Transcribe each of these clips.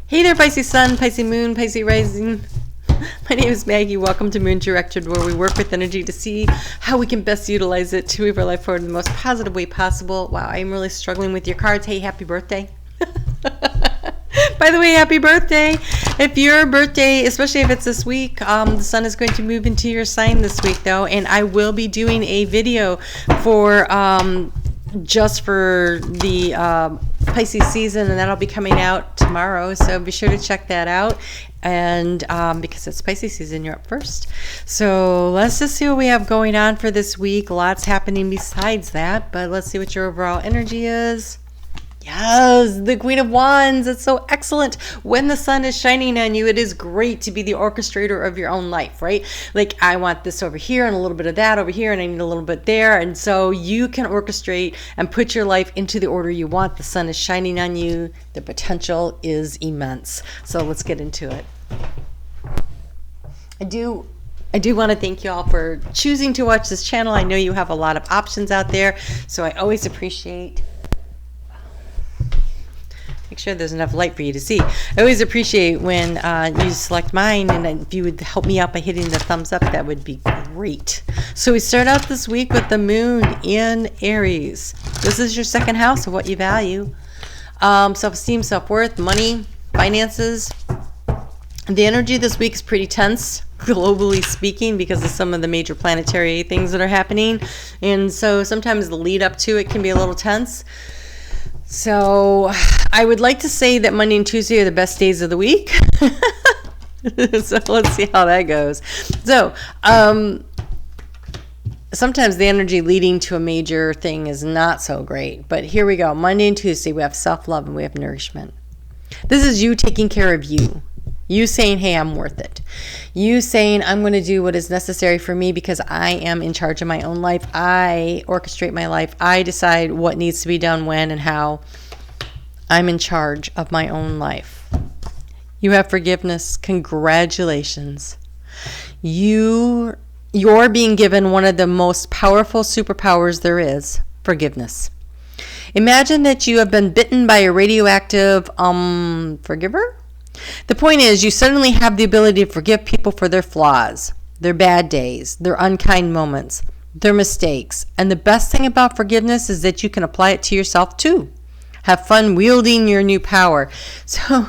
Hey there, Pisces Sun, Pisces Moon, Pisces Rising. My name is Maggie. Welcome to Moon Directed, where we work with energy to see how we can best utilize it to move our life forward in the most positive way possible. Wow, I'm really struggling with your cards. Hey, happy birthday. By the way, happy birthday. If your birthday, especially if it's this week, the sun is going to move into your sign this week, though, and I will be doing a video for just for the Pisces season, and that'll be coming out tomorrow, so be sure to check that out. And because it's Pisces season, you're up first. So let's just see what we have going on for this week. Lots happening besides that, but let's see what your overall energy is. Yes, the Queen of Wands. It's so excellent. When the sun is shining on you, it is great to be the orchestrator of your own life, right? Like, I want this over here and a little bit of that over here, and I need a little bit there. And so you can orchestrate and put your life into the order you want. The sun is shining on you. The potential is immense. So let's get into it. I do want to thank you all for choosing to watch this channel. I know you have a lot of options out there, so I always appreciate. Make sure there's enough light for you to see. I always appreciate when you select mine, and if you would help me out by hitting the thumbs up, that would be great. So we start out this week with the moon in Aries. This is your second house of what you value. Self-esteem, self-worth, money, finances. The energy this week is pretty tense, globally speaking, because of some of the major planetary things that are happening. And so sometimes the lead up to it can be a little tense. So I would like to say that Monday and Tuesday are the best days of the week. So let's see how that goes. So sometimes the energy leading to a major thing is not so great. But here we go. Monday and Tuesday, we have self-love and we have nourishment. This is you taking care of you. You saying, hey, I'm worth it. You saying, I'm going to do what is necessary for me because I am in charge of my own life. I orchestrate my life. I decide what needs to be done when and how. I'm in charge of my own life. You have forgiveness. Congratulations. You're being given one of the most powerful superpowers there is, forgiveness. Imagine that you have been bitten by a radioactive forgiver. The point is, you suddenly have the ability to forgive people for their flaws, their bad days, their unkind moments, their mistakes. And the best thing about forgiveness is that you can apply it to yourself too. Have fun wielding your new power. So,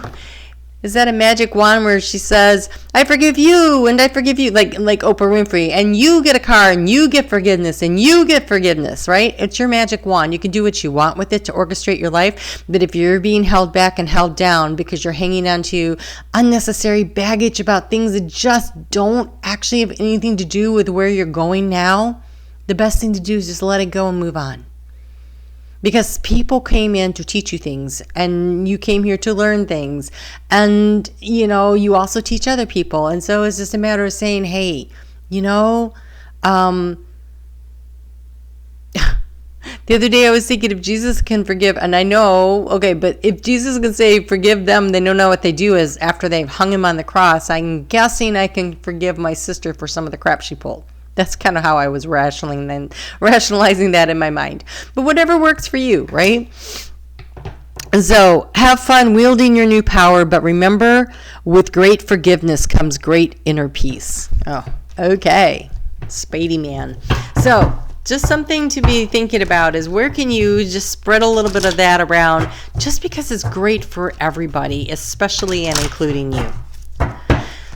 is that a magic wand where she says, I forgive you and I forgive you, like Oprah Winfrey, and you get a car and you get forgiveness and you get forgiveness, right? It's your magic wand. You can do what you want with it to orchestrate your life. But if you're being held back and held down because you're hanging on to unnecessary baggage about things that just don't actually have anything to do with where you're going now, the best thing to do is just let it go and move on. Because people came in to teach you things, and you came here to learn things, and you also teach other people. And so it's just a matter of saying, hey, the other day I was thinking, if Jesus can forgive, and I know, okay, but if Jesus can say forgive them, they don't know what they do is after they've hung him on the cross. I'm guessing I can forgive my sister for some of the crap she pulled. That's kind of how I was rationalizing that in my mind. But whatever works for you, right? So have fun wielding your new power, but remember, with great forgiveness comes great inner peace. Oh, okay. Spadey man. So just something to be thinking about is where can you just spread a little bit of that around just because it's great for everybody, especially and including you.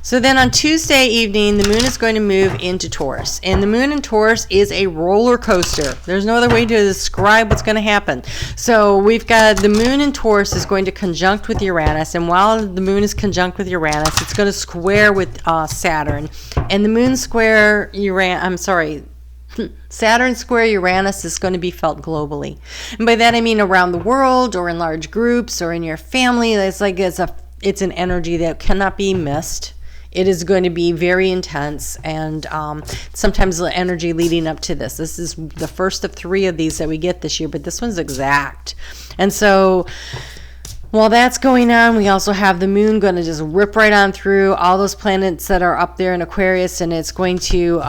So then on Tuesday evening, the moon is going to move into Taurus. And the moon in Taurus is a roller coaster. There's no other way to describe what's going to happen. So we've got the moon in Taurus is going to conjunct with Uranus. And while the moon is conjunct with Uranus, it's going to square with Saturn. And the moon square Saturn square Uranus is going to be felt globally. And by that I mean around the world or in large groups or in your family. It's an energy that cannot be missed. It is going to be very intense, and sometimes the energy leading up to this. This is the first of 3 of these that we get this year, but this one's exact. And so while that's going on, we also have the moon going to just rip right on through all those planets that are up there in Aquarius, and it's going to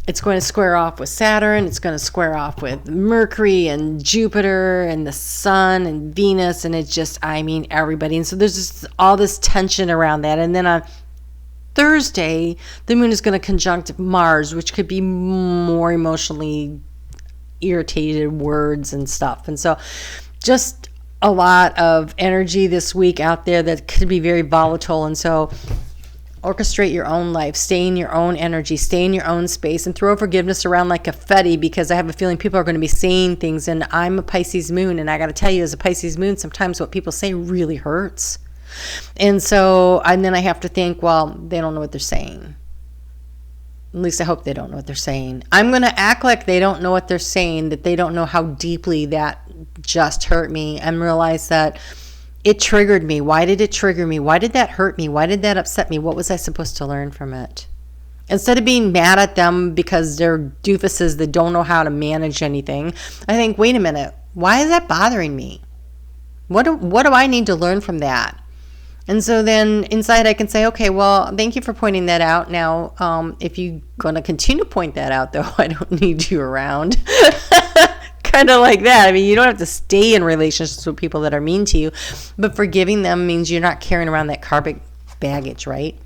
It's going to square off with Saturn. It's going to square off with Mercury and Jupiter and the Sun and Venus. And it's just, I mean, everybody. And so there's just all this tension around that. And then on Thursday, the moon is going to conjunct Mars, which could be more emotionally irritated words and stuff. And so just a lot of energy this week out there that could be very volatile. And so orchestrate your own life, stay in your own energy, stay in your own space, and throw forgiveness around like confetti, because I have a feeling people are going to be saying things. And I'm a Pisces moon, and I got to tell you, as a Pisces moon, sometimes what people say really hurts. And then I have to think, well, they don't know what they're saying. At least I hope they don't know what they're saying. I'm going to act like they don't know what they're saying, that they don't know how deeply that just hurt me, and realize that it triggered me. Why did it trigger me? Why did that hurt me? Why did that upset me? What was I supposed to learn from it? Instead of being mad at them because they're doofuses that don't know how to manage anything, I think, wait a minute, why is that bothering me? What do I need to learn from that? And so then inside I can say, okay, well, thank you for pointing that out. Now, if you're going to continue to point that out, though, I don't need you around. Kind of like that. I mean, you don't have to stay in relationships with people that are mean to you, but forgiving them means you're not carrying around that karmic baggage, right?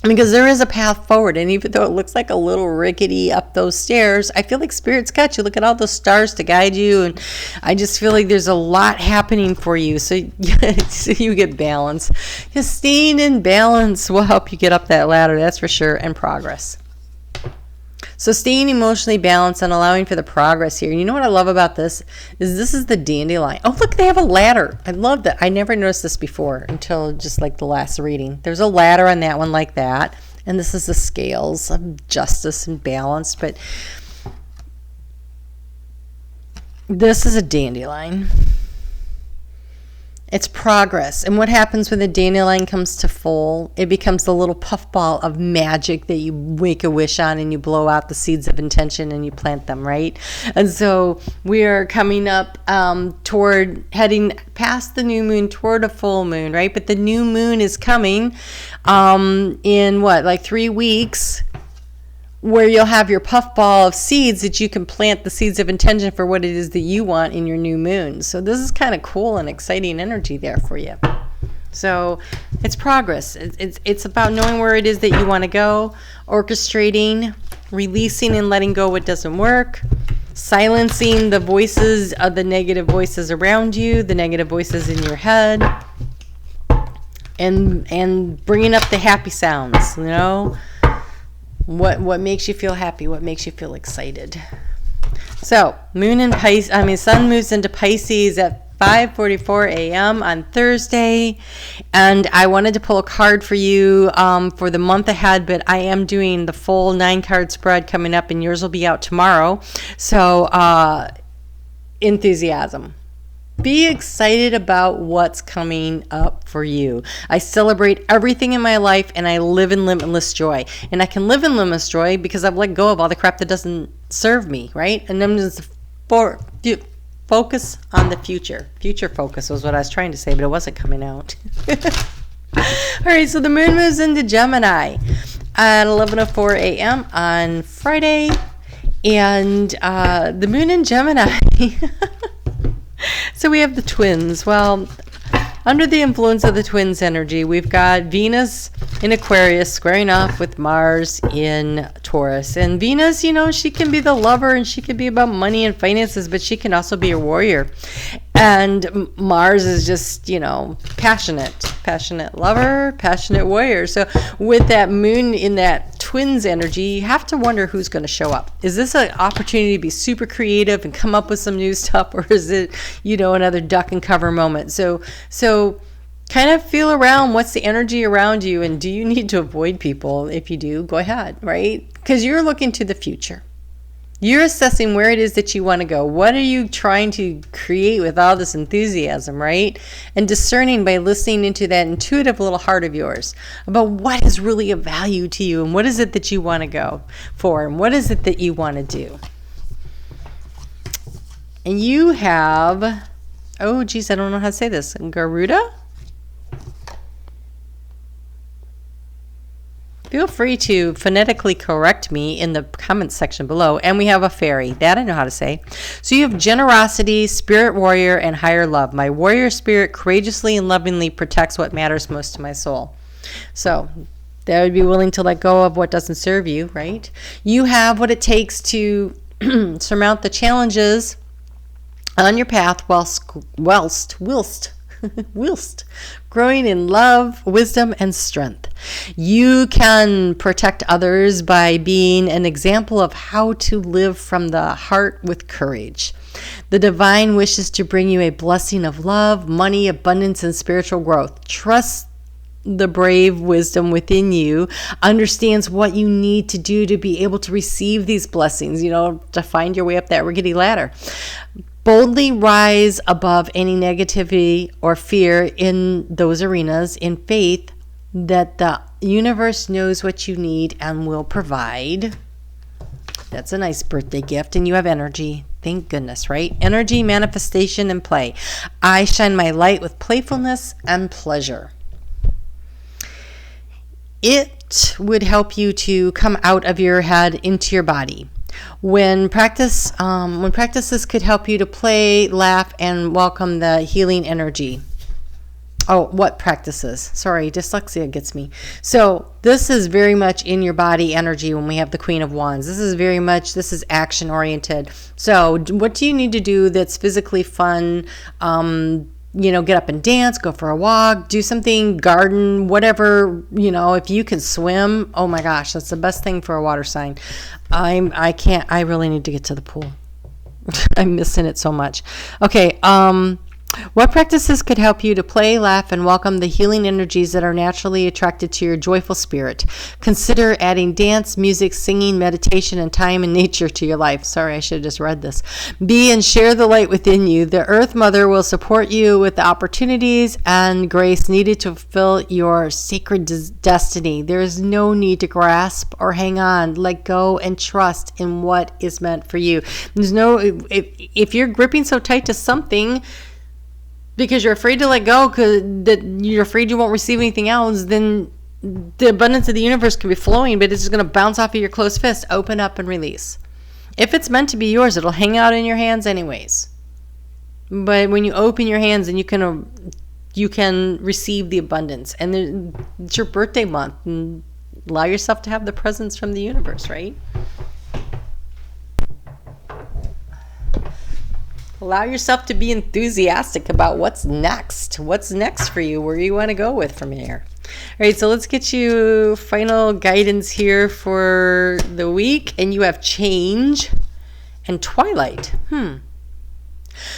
Because there is a path forward, and even though it looks like a little rickety up those stairs, I feel like Spirit's got you. Look at all those stars to guide you, and I just feel like there's a lot happening for you, so you get balance. Just staying in balance will help you get up that ladder, that's for sure, and progress. So staying emotionally balanced and allowing for the progress here. You know what I love about this is the dandelion. Oh, look, they have a ladder. I love that. I never noticed this before until just like the last reading. There's a ladder on that one like that. And this is the scales of justice and balance. But this is a dandelion. It's progress. And what happens when the dandelion comes to full? It becomes the little puffball of magic that you make a wish on, and you blow out the seeds of intention and you plant them, right? And so we are coming up toward heading past the new moon toward a full moon, right? But the new moon is coming in like 3 weeks, where you'll have your puffball of seeds that you can plant the seeds of intention for what it is that you want in your new moon. So this is kind of cool and exciting energy there for you. So it's progress. It's about knowing where it is that you want to go, orchestrating, releasing and letting go what doesn't work, silencing the voices of the negative voices around you, the negative voices in your head, and bringing up the happy sounds, you know? What makes you feel happy? What makes you feel excited? So, Sun moves into Pisces at 5:44 a.m. on Thursday, and I wanted to pull a card for you for the month ahead, but I am doing the full 9-card spread coming up, and yours will be out tomorrow. So, enthusiasm. Be excited about what's coming up for you. I celebrate everything in my life, and I live in limitless joy. And I can live in limitless joy because I've let go of all the crap that doesn't serve me, right? And I'm just focus on the future. Future focus was what I was trying to say, but it wasn't coming out. All right, so the moon moves into Gemini at 11:04 a.m. on Friday. And the moon in Gemini... So we have the twins. Well, under the influence of the twins energy, we've got Venus in Aquarius squaring off with Mars in Taurus. And Venus, she can be the lover, and she can be about money and finances, but she can also be a warrior. And Mars is just, passionate lover, passionate warrior. So with that moon in that twins energy, you have to wonder who's going to show up. Is this an opportunity to be super creative and come up with some new stuff, or is it, another duck and cover moment? So kind of feel around what's the energy around you, and do you need to avoid people? If you do, go ahead, right? Because you're looking to the future. You're assessing where it is that you want to go. What are you trying to create with all this enthusiasm, right? And discerning by listening into that intuitive little heart of yours about what is really of value to you, and what is it that you want to go for, and what is it that you want to do. And you have, I don't know how to say this, Garuda? feel free to phonetically correct me in the comments section below. And we have a fairy. That I know how to say. So you have generosity, spirit warrior, and higher love. My warrior spirit courageously and lovingly protects what matters most to my soul. So that would be willing to let go of what doesn't serve you, right? You have what it takes to surmount the challenges on your path whilst growing in love, wisdom, and strength. You can protect others by being an example of how to live from the heart with courage. The divine wishes to bring you a blessing of love, money, abundance, and spiritual growth. Trust the brave wisdom within you understands what you need to do to be able to receive these blessings, to find your way up that rickety ladder. Boldly rise above any negativity or fear in those arenas in faith that the universe knows what you need and will provide. That's a nice birthday gift. And you have energy. Thank goodness, right? Energy, manifestation, and play. I shine my light with playfulness and pleasure. It would help you to come out of your head into your body. When practices could help you to play, laugh, and welcome the healing energy. Oh, what practices? Sorry, dyslexia gets me. So this is very much in your body energy when we have the Queen of Wands. This is action oriented. So what do you need to do that's physically fun? Get up and dance, go for a walk, do something, garden, whatever, if you can swim, oh my gosh, that's the best thing for a water sign. I really need to get to the pool. I'm missing it so much. Okay, what practices could help you to play, laugh, and welcome the healing energies that are naturally attracted to your joyful spirit? Consider adding dance, music, singing, meditation, and time in nature to your life. Sorry, I should have just read this. Be and share the light within you. The Earth Mother will support you with the opportunities and grace needed to fulfill your sacred destiny. There is no need to grasp or hang on. Let go and trust in what is meant for you. If you're gripping so tight to something because you're afraid to let go, because you're afraid you won't receive anything else, then the abundance of the universe can be flowing, but it's just going to bounce off of your closed fist. Open up and release. If it's meant to be yours, it'll hang out in your hands anyways. But when you open your hands, and you can receive the abundance. And it's your birthday month, and allow yourself to have the presence from the universe, right? Allow yourself to be enthusiastic about what's next. What's next for you? Where you want to go with from here. All right, so let's get you final guidance here for the week. And you have change and twilight.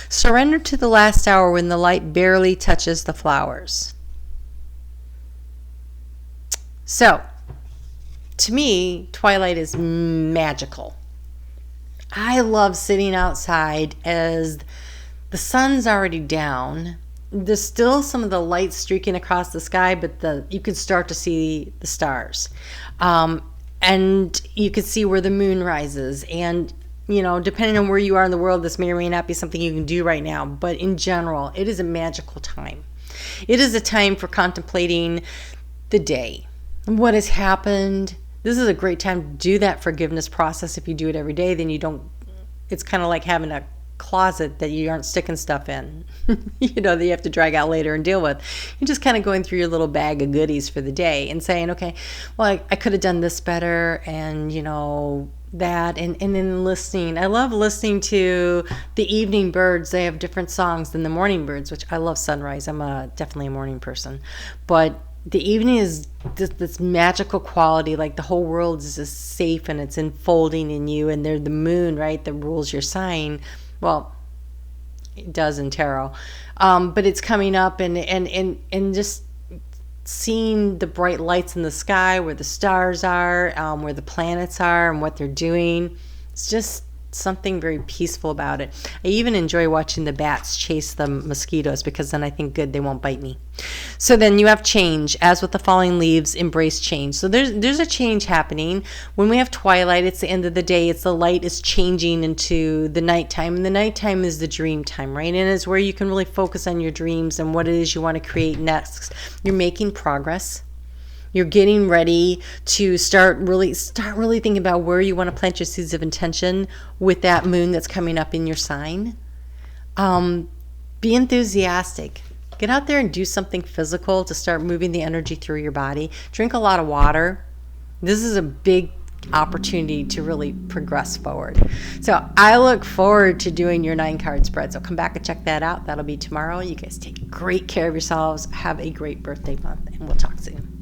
Surrender to the last hour when the light barely touches the flowers. So, to me, twilight is magical. I love sitting outside as the sun's already down. There's still some of the light streaking across the sky, but you can start to see the stars. And you can see where the moon rises. And, depending on where you are in the world, this may or may not be something you can do right now. But in general, it is a magical time. It is a time for contemplating the day, what has happened. This is a great time to do that forgiveness process. If you do it every day, then it's kind of like having a closet that you aren't sticking stuff in, that you have to drag out later and deal with. You're just kind of going through your little bag of goodies for the day and saying, okay, well, I could have done this better, and, that, and then listening. I love listening to the evening birds. They have different songs than the morning birds, which I love sunrise. I'm definitely a morning person. But the evening is this magical quality, like the whole world is just safe and it's enfolding in you, and they're the moon, right, that rules your sign. Well, it does in tarot, but it's coming up and just seeing the bright lights in the sky, where the stars are, where the planets are, and what they're doing. It's just something very peaceful about it. I even enjoy watching the bats chase the mosquitoes, because then I think, good, they won't bite me. So then you have change. As with the falling leaves, embrace change. So there's a change happening. When we have twilight, it's the end of the day. It's the light is changing into the nighttime, and the nighttime is the dream time, right? And it's where you can really focus on your dreams and what it is you want to create next. You're making progress. You're getting ready to start really thinking about where you want to plant your seeds of intention with that moon that's coming up in your sign. Be enthusiastic. Get out there and do something physical to start moving the energy through your body. Drink a lot of water. This is a big opportunity to really progress forward. So I look forward to doing your 9-card spread. So come back and check that out. That'll be tomorrow. You guys take great care of yourselves. Have a great birthday month, and we'll talk soon.